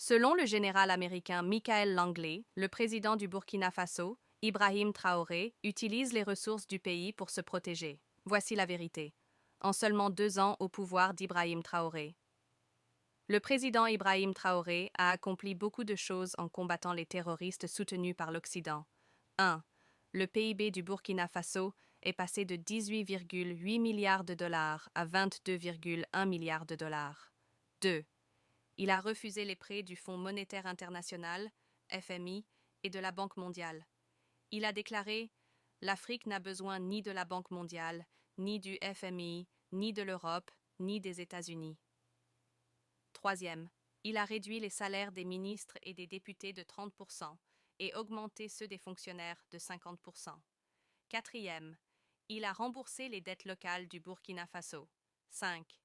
Selon le général américain Michael Langley, le président du Burkina Faso, Ibrahim Traoré, utilise les ressources du pays pour se protéger. Voici la vérité. En seulement 2 ans au pouvoir d'Ibrahim Traoré, le président Ibrahim Traoré a accompli beaucoup de choses en combattant les terroristes soutenus par l'Occident. 1. Le PIB du Burkina Faso est passé de 18,8 milliards de dollars à 22,1 milliards de dollars. 2. Il a refusé les prêts du Fonds monétaire international, FMI, et de la Banque mondiale. Il a déclaré « L'Afrique n'a besoin ni de la Banque mondiale, ni du FMI, ni de l'Europe, ni des États-Unis. » 3. Il a réduit les salaires des ministres et des députés de 30% et augmenté ceux des fonctionnaires de 50%. 4. Il a remboursé les dettes locales du Burkina Faso. 5.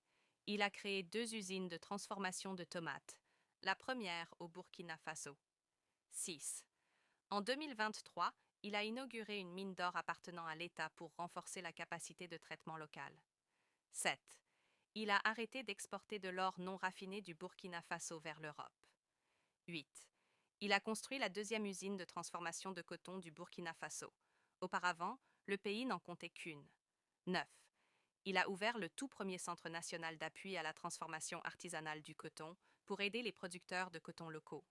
Il a créé 2 usines de transformation de tomates, la première au Burkina Faso. 6. En 2023, il a inauguré une mine d'or appartenant à l'État pour renforcer la capacité de traitement local. 7. Il a arrêté d'exporter de l'or non raffiné du Burkina Faso vers l'Europe. 8. Il a construit la 2e usine de transformation de coton du Burkina Faso. Auparavant, le pays n'en comptait qu'une. 9. Il a ouvert le tout premier centre national d'appui à la transformation artisanale du coton pour aider les producteurs de coton locaux.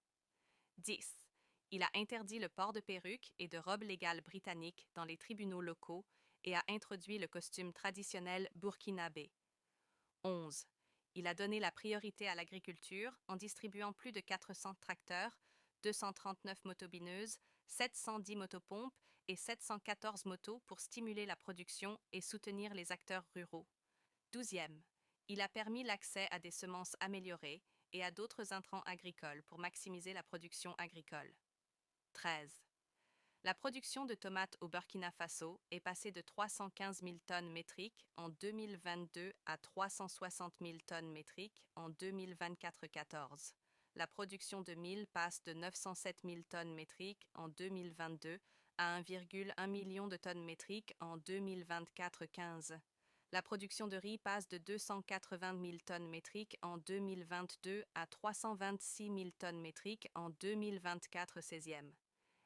10. Il a interdit le port de perruques et de robes légales britanniques dans les tribunaux locaux et a introduit le costume traditionnel burkinabé. 11. Il a donné la priorité à l'agriculture en distribuant plus de 400 tracteurs, 239 motobineuses, 710 motopompes et 714 motos pour stimuler la production et soutenir les acteurs ruraux. 12. Il a permis l'accès à des semences améliorées et à d'autres intrants agricoles pour maximiser la production agricole. 13. La production de tomates au Burkina Faso est passée de 315 000 tonnes métriques en 2022 à 360 000 tonnes métriques en 2024-14. La production de mil passe de 907 000 tonnes métriques en 2022 à 1,1 million de tonnes métriques en 2024-15. La production de riz passe de 280 000 tonnes métriques en 2022 à 326 000 tonnes métriques en 2024-16.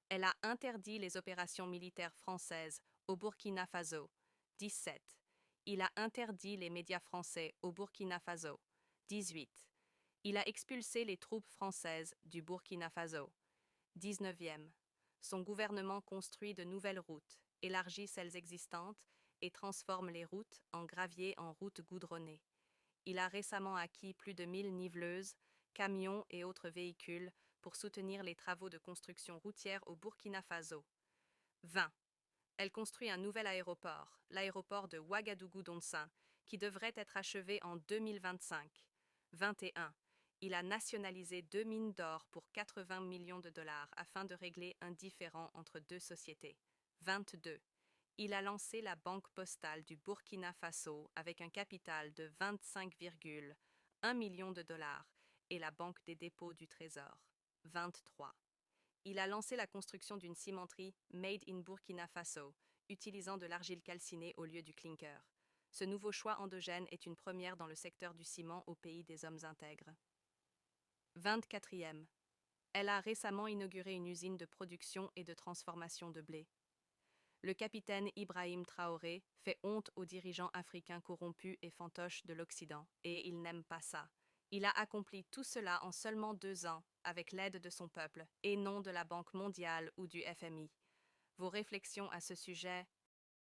Elle a interdit les opérations militaires françaises au Burkina Faso. 17. Il a interdit les médias français au Burkina Faso. 18. Il a expulsé les troupes françaises du Burkina Faso. 19. Son gouvernement construit de nouvelles routes, élargit celles existantes et transforme les routes en gravier en routes goudronnées. Il a récemment acquis plus de 1000 niveleuses, camions et autres véhicules pour soutenir les travaux de construction routière au Burkina Faso. 20. Elle construit un nouvel aéroport, l'aéroport de Ouagadougou-Donsan, qui devrait être achevé en 2025. 21. Il a nationalisé 2 mines d'or pour 80 millions de dollars afin de régler un différend entre 2 sociétés. 22. Il a lancé la Banque postale du Burkina Faso avec un capital de 25,1 millions de dollars et la Banque des dépôts du Trésor. 23. Il a lancé la construction d'une cimenterie Made in Burkina Faso, utilisant de l'argile calcinée au lieu du clinker. Ce nouveau choix endogène est une première dans le secteur du ciment au pays des hommes intègres. 24. Elle a récemment inauguré une usine de production et de transformation de blé. Le capitaine Ibrahim Traoré fait honte aux dirigeants africains corrompus et fantoches de l'Occident, et il n'aime pas ça. Il a accompli tout cela en seulement 2 ans, avec l'aide de son peuple, et non de la Banque mondiale ou du FMI. Vos réflexions à ce sujet